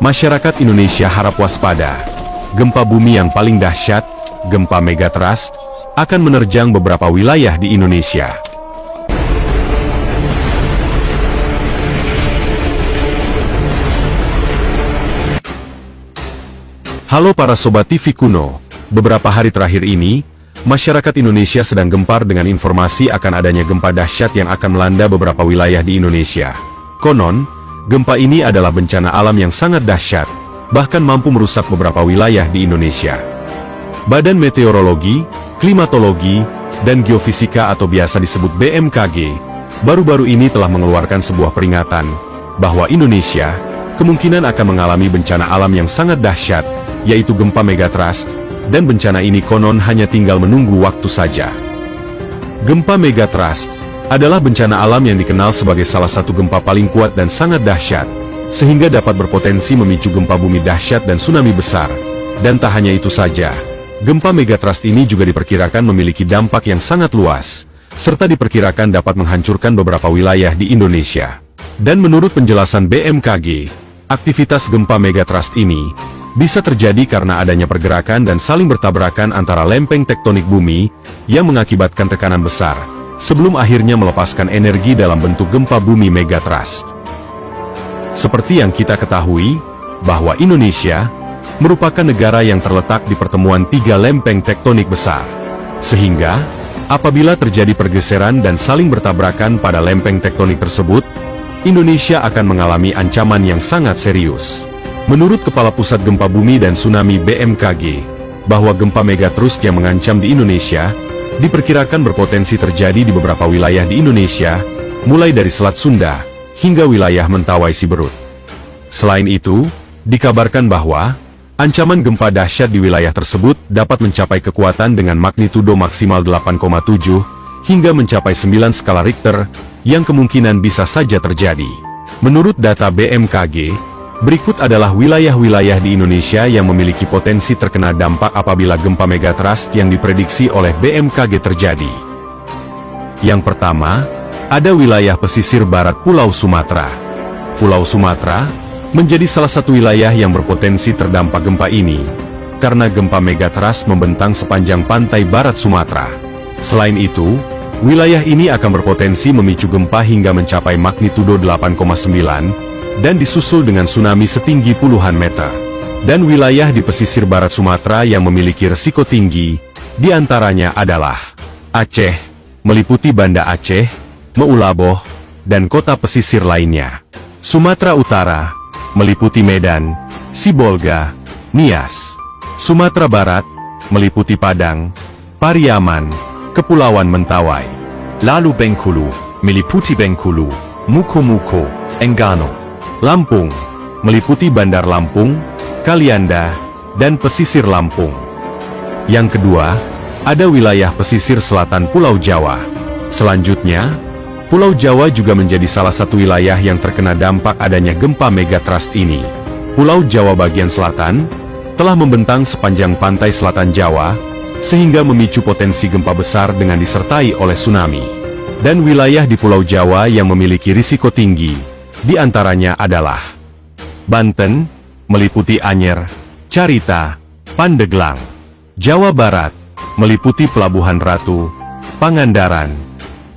Masyarakat Indonesia harap waspada. Gempa bumi yang paling dahsyat, gempa megatrust, akan menerjang beberapa wilayah di Indonesia. Halo para Sobat TV Kuno, beberapa hari terakhir ini, masyarakat Indonesia sedang gempar dengan informasi akan adanya gempa dahsyat yang akan melanda beberapa wilayah di Indonesia. Konon, gempa ini adalah bencana alam yang sangat dahsyat, bahkan mampu merusak beberapa wilayah di Indonesia. Badan Meteorologi, Klimatologi, dan Geofisika atau biasa disebut BMKG, baru-baru ini telah mengeluarkan sebuah peringatan, bahwa Indonesia kemungkinan akan mengalami bencana alam yang sangat dahsyat, yaitu gempa megatrust, dan bencana ini konon hanya tinggal menunggu waktu saja. Gempa megatrust adalah bencana alam yang dikenal sebagai salah satu gempa paling kuat dan sangat dahsyat, sehingga dapat berpotensi memicu gempa bumi dahsyat dan tsunami besar. Dan tak hanya itu saja, gempa megatrust ini juga diperkirakan memiliki dampak yang sangat luas, serta diperkirakan dapat menghancurkan beberapa wilayah di Indonesia. Dan menurut penjelasan BMKG, aktivitas gempa megatrust ini bisa terjadi karena adanya pergerakan dan saling bertabrakan antara lempeng tektonik bumi yang mengakibatkan tekanan besar, sebelum akhirnya melepaskan energi dalam bentuk gempa bumi megatrust. Seperti yang kita ketahui, bahwa Indonesia merupakan negara yang terletak di pertemuan tiga lempeng tektonik besar. Sehingga, apabila terjadi pergeseran dan saling bertabrakan pada lempeng tektonik tersebut, Indonesia akan mengalami ancaman yang sangat serius. Menurut Kepala Pusat Gempa Bumi dan Tsunami BMKG, bahwa gempa megatrust yang mengancam di Indonesia diperkirakan berpotensi terjadi di beberapa wilayah di Indonesia, mulai dari Selat Sunda hingga wilayah Mentawai Siberut. Selain itu, dikabarkan bahwa ancaman gempa dahsyat di wilayah tersebut dapat mencapai kekuatan dengan magnitudo maksimal 8,7 hingga mencapai 9 skala Richter, yang kemungkinan bisa saja terjadi. Menurut data BMKG, berikut adalah wilayah-wilayah di Indonesia yang memiliki potensi terkena dampak apabila gempa megatrust yang diprediksi oleh BMKG terjadi. Yang pertama, ada wilayah pesisir barat Pulau Sumatera. Pulau Sumatera menjadi salah satu wilayah yang berpotensi terdampak gempa ini, karena gempa megatrust membentang sepanjang pantai barat Sumatera. Selain itu, wilayah ini akan berpotensi memicu gempa hingga mencapai magnitudo 8,9, dan disusul dengan tsunami setinggi puluhan meter. Dan wilayah di pesisir barat Sumatera yang memiliki risiko tinggi, diantaranya adalah Aceh, meliputi Banda Aceh, Meulaboh, dan kota pesisir lainnya. Sumatera Utara, meliputi Medan, Sibolga, Nias. Sumatera Barat, meliputi Padang, Pariaman, Kepulauan Mentawai. Lalu Bengkulu, meliputi Bengkulu, Muko-Muko, Enggano. Lampung, meliputi Bandar Lampung, Kalianda, dan pesisir Lampung. Yang kedua, ada wilayah pesisir selatan Pulau Jawa. Selanjutnya, Pulau Jawa juga menjadi salah satu wilayah yang terkena dampak adanya gempa megatrust ini. Pulau Jawa bagian selatan telah membentang sepanjang pantai selatan Jawa, sehingga memicu potensi gempa besar dengan disertai oleh tsunami. Dan wilayah di Pulau Jawa yang memiliki risiko tinggi, di antaranya adalah Banten, meliputi Anyer, Carita, Pandeglang. Jawa Barat, meliputi Pelabuhan Ratu, Pangandaran.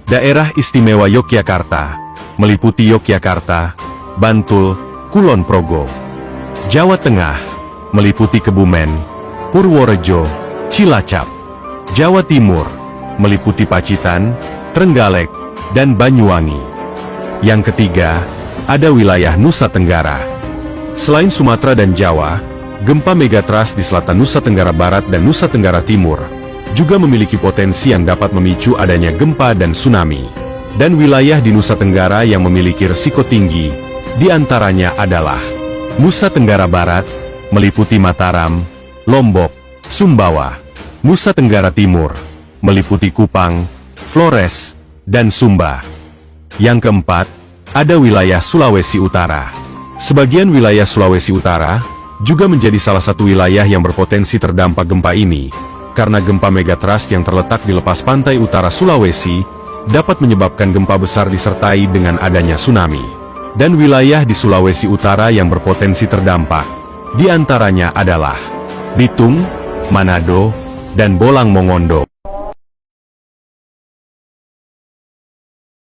Daerah Istimewa Yogyakarta, meliputi Yogyakarta, Bantul, Kulon Progo. Jawa Tengah, meliputi Kebumen, Purworejo, Cilacap. Jawa Timur, meliputi Pacitan, Trenggalek, dan Banyuwangi. Yang ketiga, ada wilayah Nusa Tenggara. Selain Sumatera dan Jawa, gempa megatrust di selatan Nusa Tenggara Barat dan Nusa Tenggara Timur juga memiliki potensi yang dapat memicu adanya gempa dan tsunami. Dan wilayah di Nusa Tenggara yang memiliki risiko tinggi, diantaranya adalah Nusa Tenggara Barat, meliputi Mataram, Lombok, Sumbawa. Nusa Tenggara Timur, meliputi Kupang, Flores, dan Sumba. Yang keempat, ada wilayah Sulawesi Utara. Sebagian wilayah Sulawesi Utara juga menjadi salah satu wilayah yang berpotensi terdampak gempa ini, karena gempa megatrust yang terletak di lepas pantai utara Sulawesi dapat menyebabkan gempa besar disertai dengan adanya tsunami. dan wilayah di Sulawesi Utara yang berpotensi terdampak. Di antaranya adalah Bitung, Manado, dan Bolang Mongondo.